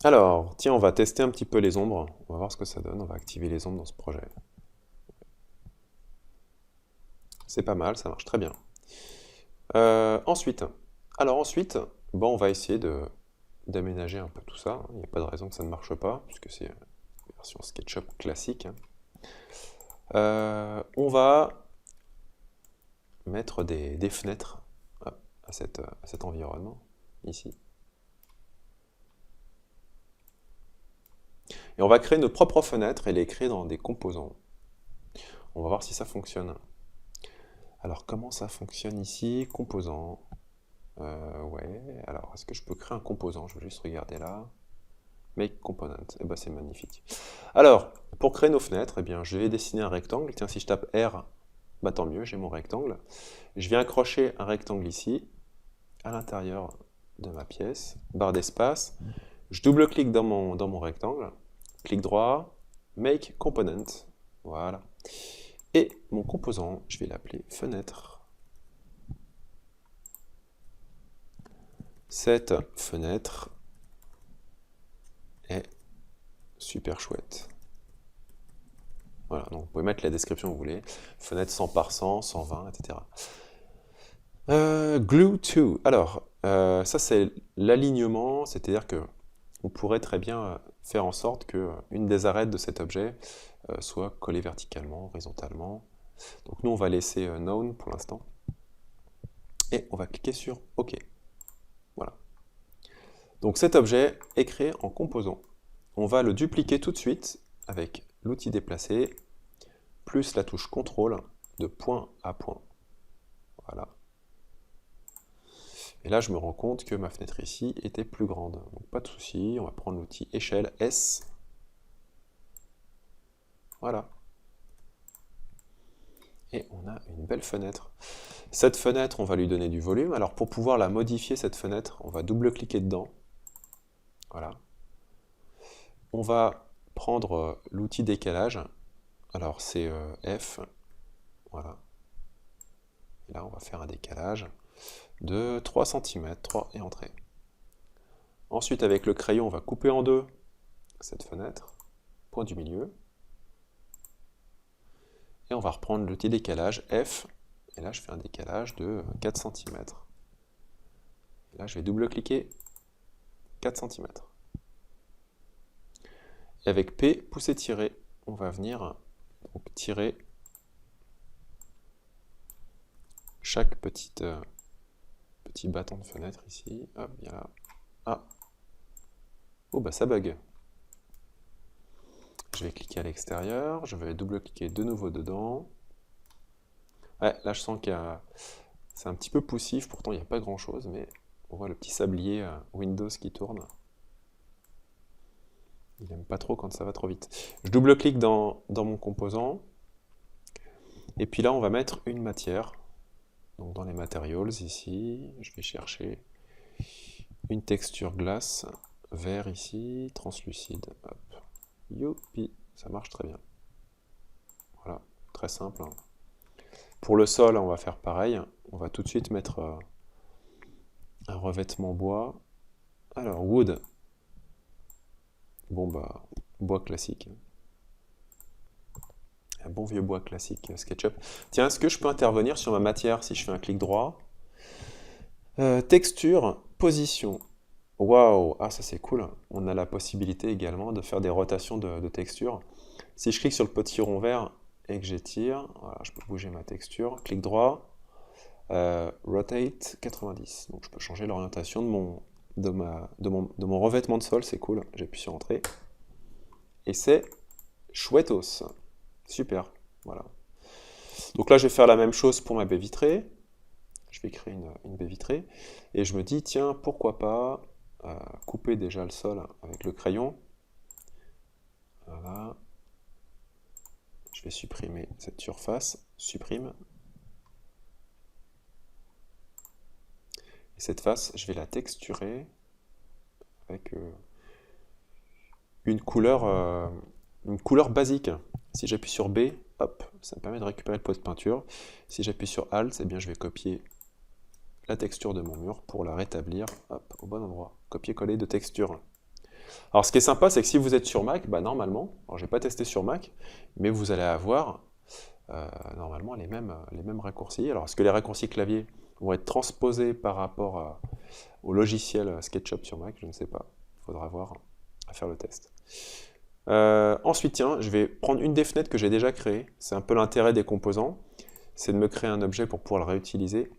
Alors, tiens, on va tester un petit peu les ombres. On va voir ce que ça donne. On va activer les ombres dans ce projet. C'est pas mal, ça marche très bien. Ensuite, bon, on va essayer d'aménager un peu tout ça. Il n'y a pas de raison que ça ne marche pas, puisque c'est une version SketchUp classique. On va mettre des fenêtres à cet environnement, ici. Et on va créer nos propres fenêtres et les créer dans des composants. On va voir si ça fonctionne. Alors, comment ça fonctionne ici? Composants. Ouais, alors, est-ce que je peux créer un composant? Je vais juste regarder là. Make component. Eh ben, c'est magnifique. Alors, pour créer nos fenêtres, eh bien, je vais dessiner un rectangle. Tiens, si je tape R, bah, tant mieux, j'ai mon rectangle. Je viens accrocher un rectangle ici, à l'intérieur de ma pièce, barre d'espace. Je double-clique dans mon rectangle, clic droit, Make component. Voilà. Et mon composant, je vais l'appeler fenêtre. Cette fenêtre est super chouette. Voilà, donc vous pouvez mettre la description que vous voulez. Fenêtre 100 par 100, 120, etc. Glue to. Alors, ça c'est l'alignement, c'est-à-dire que on pourrait très bien faire en sorte que une des arêtes de cet objet soit collée verticalement, horizontalement. Donc nous on va laisser None pour l'instant. Et on va cliquer sur OK. Voilà. Donc cet objet est créé en composant. On va le dupliquer tout de suite avec l'outil déplacer, plus la touche CTRL de point à point. Voilà. Et là, je me rends compte que ma fenêtre ici était plus grande. Donc pas de souci, on va prendre l'outil échelle S. Voilà. Et on a une belle fenêtre. Cette fenêtre, on va lui donner du volume. Alors pour pouvoir la modifier, cette fenêtre, on va double-cliquer dedans. Voilà. On va prendre l'outil décalage. Alors c'est F. Voilà. Et là, on va faire un décalage de 3 cm, 3 et entrée. Ensuite, avec le crayon, on va couper en deux cette fenêtre, point du milieu. Et on va reprendre l'outil décalage F. Et là, je fais un décalage de 4 cm. Et là, je vais double-cliquer 4 cm. Et avec P, pousser tirer, on va venir donc, tirer chaque petit bâton de fenêtre ici. Hop, bien là. Ah. Oh, bah ça bug. Je vais cliquer à l'extérieur, je vais double-cliquer de nouveau dedans. Ouais, là je sens que c'est un petit peu poussif, pourtant il n'y a pas grand-chose, mais on voit le petit sablier Windows qui tourne. Il n'aime pas trop quand ça va trop vite. Je double-clique dans mon composant, et puis là on va mettre une matière. Donc dans les materials ici, je vais chercher une texture glace, vert ici, translucide. Hop. Youpi, ça marche très bien. Voilà, très simple. Hein. Pour le sol, on va faire pareil. On va tout de suite mettre un revêtement bois. Alors, wood. Bon, bah, bois classique. Un bon vieux bois classique SketchUp. Tiens, est-ce que je peux intervenir sur ma matière si je fais un clic droit? Texture, position. Waouh, ah ça c'est cool. On a la possibilité également de faire des rotations de texture. Si je clique sur le petit rond vert et que j'étire, voilà, je peux bouger ma texture. Clic droit, rotate 90. Donc je peux changer l'orientation de mon revêtement de sol, c'est cool. J'appuie sur Entrée. Et c'est chouettos. Super, voilà. Donc là je vais faire la même chose pour ma baie vitrée. Je vais créer une baie vitrée. Et je me dis, tiens, pourquoi pas couper déjà le sol avec le crayon. Voilà. Je vais supprimer cette surface. Supprime. Et cette face, je vais la texturer avec une couleur basique. Si j'appuie sur B, hop, ça me permet de récupérer le pot de peinture. Si j'appuie sur Alt, eh bien, je vais copier la texture de mon mur pour la rétablir hop, au bon endroit. Copier-coller de texture. Alors ce qui est sympa, c'est que si vous êtes sur Mac, bah, normalement, alors j'ai pas testé sur Mac, mais vous allez avoir normalement les mêmes raccourcis. Alors est-ce que les raccourcis clavier vont être transposés par rapport au logiciel SketchUp sur Mac? Je ne sais pas. Il faudra voir à faire le test. Ensuite, tiens, je vais prendre une des fenêtres que j'ai déjà créées. C'est un peu l'intérêt des composants, c'est de me créer un objet pour pouvoir le réutiliser.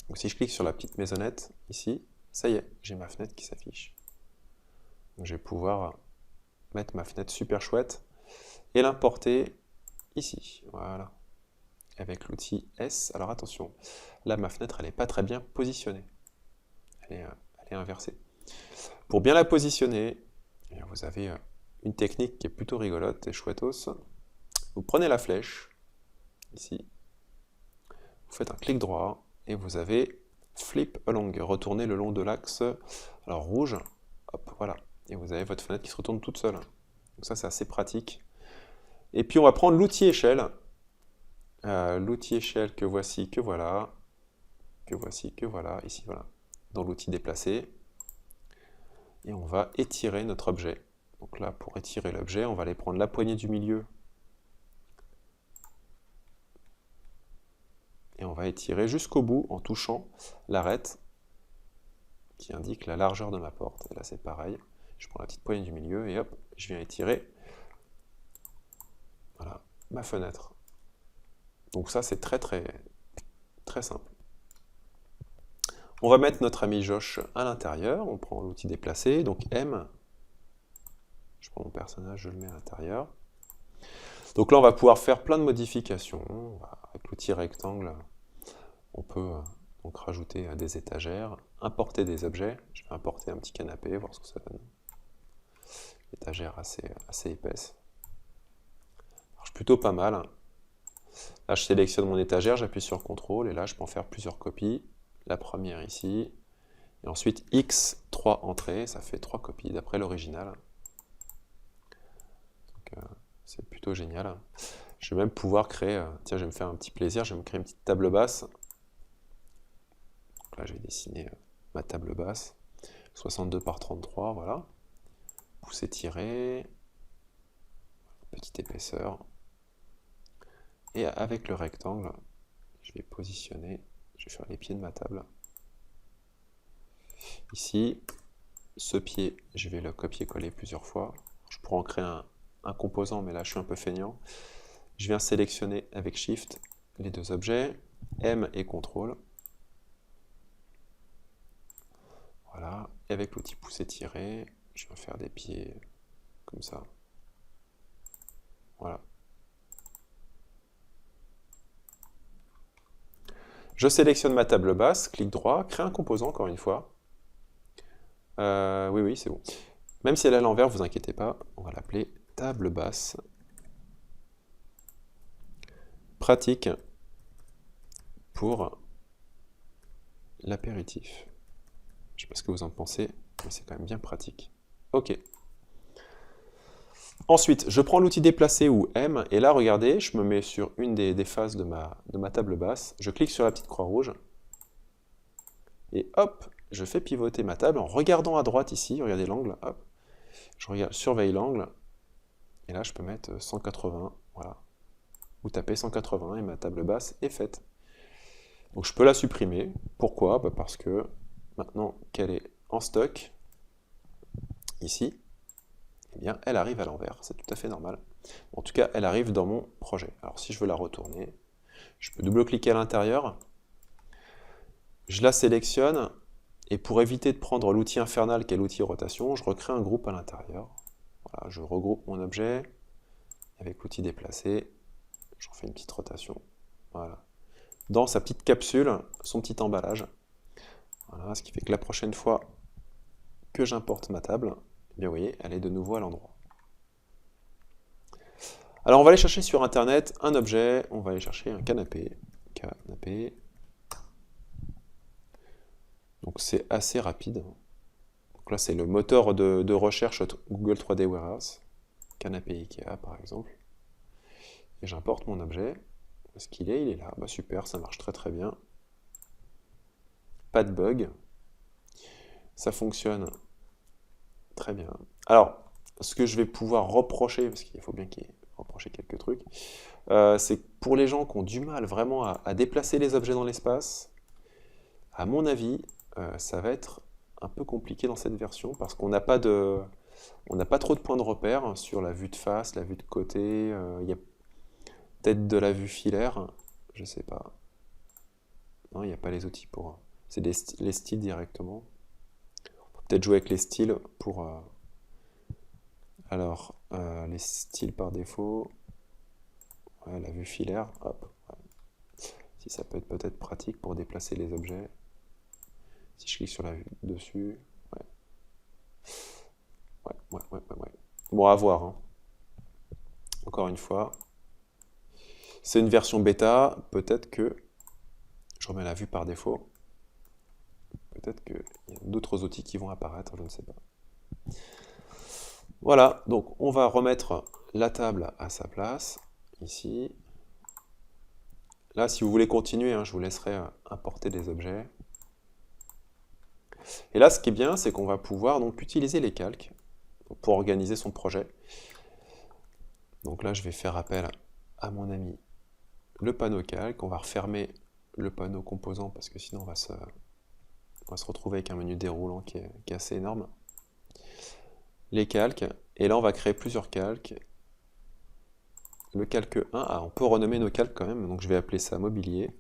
Donc si je clique sur la petite maisonnette, ici, ça y est, j'ai ma fenêtre qui s'affiche. Donc je vais pouvoir mettre ma fenêtre super chouette et l'importer ici. Voilà. Avec l'outil S. Alors attention, là ma fenêtre elle n'est pas très bien positionnée. Elle est inversée. Pour bien la positionner, eh bien, vous avez une technique qui est plutôt rigolote et chouettos. Vous prenez la flèche, ici, vous faites un clic droit et vous avez Flip Along, retourner le long de l'axe, alors rouge, hop, voilà. Et vous avez votre fenêtre qui se retourne toute seule. Donc ça c'est assez pratique. Et puis on va prendre l'outil échelle. L'outil échelle que voici, que voilà, que voici, que voilà, ici voilà, dans l'outil déplacer. Et on va étirer notre objet. Donc là, pour étirer l'objet, on va aller prendre la poignée du milieu. Et on va étirer jusqu'au bout en touchant l'arête qui indique la largeur de ma porte. Et là c'est pareil, je prends la petite poignée du milieu et hop, je viens étirer voilà, ma fenêtre. Donc ça c'est très simple. On va mettre notre ami Josh à l'intérieur, on prend l'outil déplacer, donc M, je prends mon personnage, je le mets à l'intérieur. Donc là on va pouvoir faire plein de modifications, avec l'outil rectangle, on peut donc rajouter des étagères, importer des objets, je vais importer un petit canapé, voir ce que ça donne. Étagère assez épaisse. Marche plutôt pas mal. Là je sélectionne mon étagère, j'appuie sur CTRL et là je peux en faire plusieurs copies. La première ici, et ensuite X, 3 entrées, ça fait 3 copies d'après l'original. C'est plutôt génial. Je vais même pouvoir créer, tiens je vais me faire un petit plaisir, je vais me créer une petite table basse. Donc là je vais dessiner ma table basse, 62 par 33, voilà. Pousser, tirer, petite épaisseur. Et avec le rectangle, je vais positionner, je vais faire les pieds de ma table. Ici, ce pied, je vais le copier-coller plusieurs fois. Je pourrais en créer un composant, mais là je suis un peu feignant. Je viens sélectionner avec Shift les deux objets, M et CTRL. Voilà, et avec l'outil pousser-tirer, je vais faire des pieds comme ça. Voilà. Je sélectionne ma table basse, clic droit, crée un composant encore une fois. Oui, c'est bon. Même si elle est à l'envers, vous inquiétez pas, on va l'appeler table basse. Pratique pour l'apéritif. Je sais pas ce que vous en pensez, mais c'est quand même bien pratique. Ok. Ensuite, je prends l'outil déplacer ou M, et là, regardez, je me mets sur une des faces de ma table basse, je clique sur la petite croix rouge, et hop, je fais pivoter ma table en regardant à droite ici, regardez l'angle, hop, je surveille l'angle, et là, je peux mettre 180, voilà. Ou taper 180, et ma table basse est faite. Donc je peux la supprimer. Pourquoi? Parce que maintenant qu'elle est en stock, ici, eh bien, elle arrive à l'envers. C'est tout à fait normal. En tout cas, elle arrive dans mon projet. Alors si je veux la retourner, je peux double-cliquer à l'intérieur, je la sélectionne, et pour éviter de prendre l'outil infernal qui est l'outil rotation, je recrée un groupe à l'intérieur. Voilà, je regroupe mon objet, avec l'outil déplacer, j'en fais une petite rotation. Voilà. Dans sa petite capsule, son petit emballage. Voilà, ce qui fait que la prochaine fois que j'importe ma table, eh bien vous voyez, elle est de nouveau à l'endroit. Alors on va aller chercher sur internet un objet, on va aller chercher un canapé. Canapé. Donc c'est assez rapide. Donc là c'est le moteur de recherche Google 3D Warehouse. Canapé Ikea par exemple. Et j'importe mon objet. Où est-ce qu'il est? Il est là. Bah, super, ça marche très bien. Pas de bug. Ça fonctionne Très bien. Alors, ce que je vais pouvoir reprocher, parce qu'il faut bien qu'il y ait reprocher quelques trucs, c'est que pour les gens qui ont du mal vraiment à déplacer les objets dans l'espace, à mon avis, ça va être un peu compliqué dans cette version parce qu'on n'a pas trop de points de repère hein, sur la vue de face, la vue de côté. Il y a peut-être de la vue filaire, je sais pas. Non, il n'y a pas les outils pour. C'est les styles directement. On peut peut-être jouer avec les styles pour. Alors, les styles par défaut. Ouais, la vue filaire, hop. Ouais. Si ça peut être peut-être pratique pour déplacer les objets. Si je clique sur la vue dessus, ouais. Ouais. Bon, à voir. Hein. Encore une fois, c'est une version bêta. Peut-être que je remets la vue par défaut. Peut-être qu'il y a d'autres outils qui vont apparaître, je ne sais pas. Voilà, donc on va remettre la table à sa place, ici. Là, si vous voulez continuer, hein, je vous laisserai importer des objets. Et là, ce qui est bien, c'est qu'on va pouvoir donc utiliser les calques pour organiser son projet. Donc là, je vais faire appel à mon ami le panneau calque. On va refermer le panneau composant parce que sinon on va se retrouver avec un menu déroulant qui est assez énorme. Les calques, et là on va créer plusieurs calques. Le calque 1, on peut renommer nos calques quand même, donc je vais appeler ça mobilier.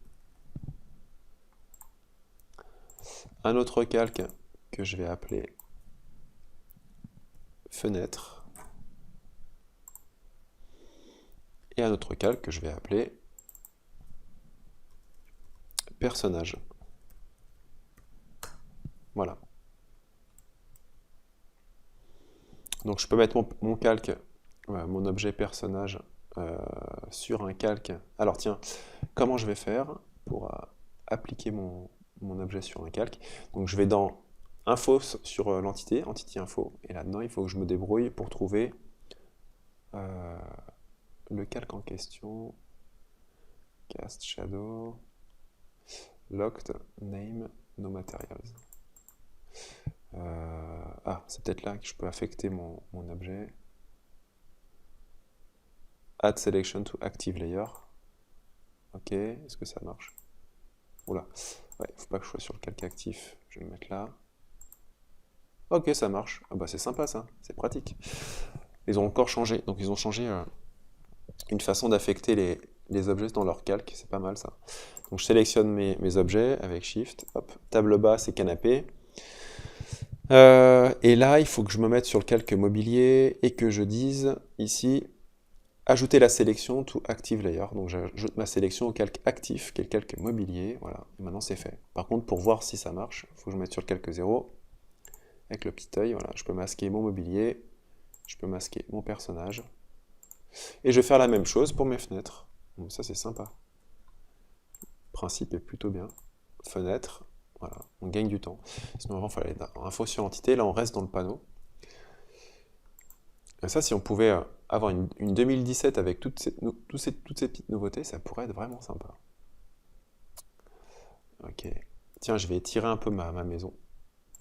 Un autre calque que je vais appeler fenêtre. Et un autre calque que je vais appeler personnage. Voilà. Donc je peux mettre mon calque, mon objet personnage sur un calque. Alors tiens, comment je vais faire pour appliquer mon objet sur un calque? Donc je vais dans info sur l'entité, entity info, et là-dedans il faut que je me débrouille pour trouver le calque en question. Cast shadow, locked name no materials. C'est peut-être là que je peux affecter mon objet. Add selection to active layer. Ok, est-ce que ça marche? Oula, ouais, faut pas que je sois sur le calque actif. Je vais me mettre là. Ok, ça marche. Ah bah c'est sympa ça, c'est pratique. Ils ont encore changé, donc ils ont changé une façon d'affecter les objets dans leur calque, c'est pas mal ça. Donc je sélectionne mes objets avec Shift, hop, table bas c'est canapé. Et là, il faut que je me mette sur le calque mobilier et que je dise ici ajouter la sélection to active layer. Donc j'ajoute ma sélection au calque actif, qui est le calque mobilier. Voilà, et maintenant c'est fait. Par contre, pour voir si ça marche, il faut que je me mette sur le calque 0 avec le petit œil. Voilà, je peux masquer mon mobilier, je peux masquer mon personnage. Et je vais faire la même chose pour mes fenêtres. Donc ça c'est sympa. Le principe est plutôt bien. Fenêtre. Voilà, on gagne du temps. Sinon avant, il fallait aller dans info sur entité, là on reste dans le panneau. Et ça, si on pouvait avoir une 2017 avec toutes ces petites nouveautés, ça pourrait être vraiment sympa. Ok. Tiens, je vais étirer un peu ma maison.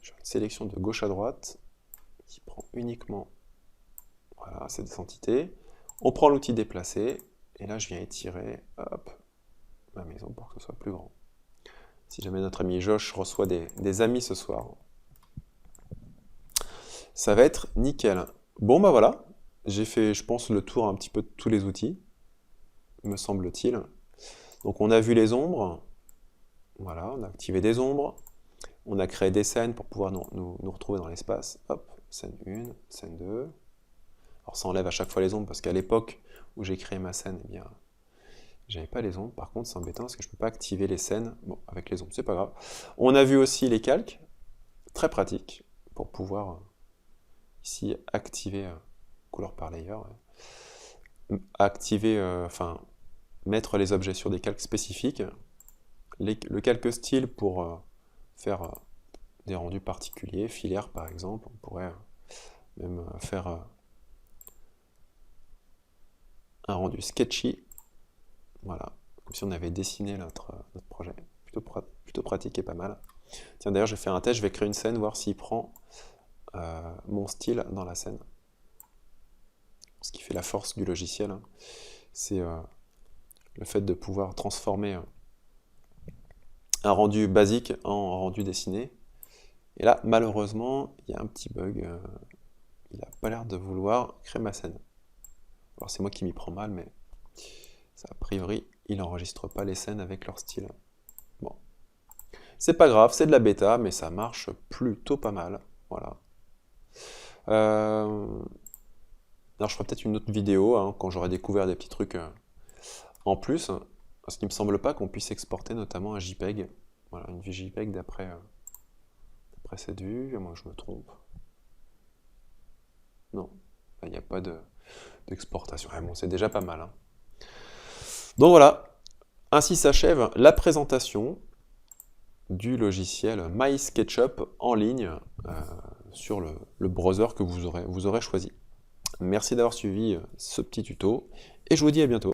J'ai une sélection de gauche à droite qui prend uniquement voilà, cette entité. On prend l'outil déplacer, et là je viens étirer hop, ma maison pour que ce soit plus grand. Si jamais notre ami Josh reçoit des amis ce soir, ça va être nickel. Bon bah voilà, j'ai fait je pense le tour un petit peu de tous les outils, me semble-t-il. Donc on a vu les ombres, voilà, on a activé des ombres, on a créé des scènes pour pouvoir nous retrouver dans l'espace. Hop, scène 1, scène 2. Alors ça enlève à chaque fois les ombres parce qu'à l'époque où j'ai créé ma scène, eh bien, j'avais pas les ombres. Par contre, c'est embêtant parce que je peux pas activer les scènes avec les ombres, c'est pas grave. On a vu aussi les calques, très pratique pour pouvoir ici activer couleur par layer, activer, mettre les objets sur des calques spécifiques, le calque style pour faire des rendus particuliers, filaires par exemple, on pourrait même faire un rendu sketchy, voilà, comme si on avait dessiné notre projet, plutôt pratique et pas mal. Tiens d'ailleurs je vais faire un test, je vais créer une scène, voir s'il prend mon style dans la scène. Ce qui fait la force du logiciel, hein, c'est le fait de pouvoir transformer un rendu basique en rendu dessiné. Et là, malheureusement, il y a un petit bug. Il n'a pas l'air de vouloir créer ma scène. Alors c'est moi qui m'y prends mal, mais ça, a priori, il n'enregistre pas les scènes avec leur style. Bon. C'est pas grave, c'est de la bêta, mais ça marche plutôt pas mal. Voilà. Alors je ferai peut-être une autre vidéo, hein, quand j'aurai découvert des petits trucs en plus. Parce qu'il me semble pas qu'on puisse exporter notamment un JPEG. Voilà, une vue JPEG d'après cette vue. Moi je me trompe. Non, il n'y a pas d'exportation. Bon, c'est déjà pas mal, hein. Donc voilà, ainsi s'achève la présentation du logiciel MySketchup en ligne sur le browser que vous aurez choisi. Merci d'avoir suivi ce petit tuto et je vous dis à bientôt.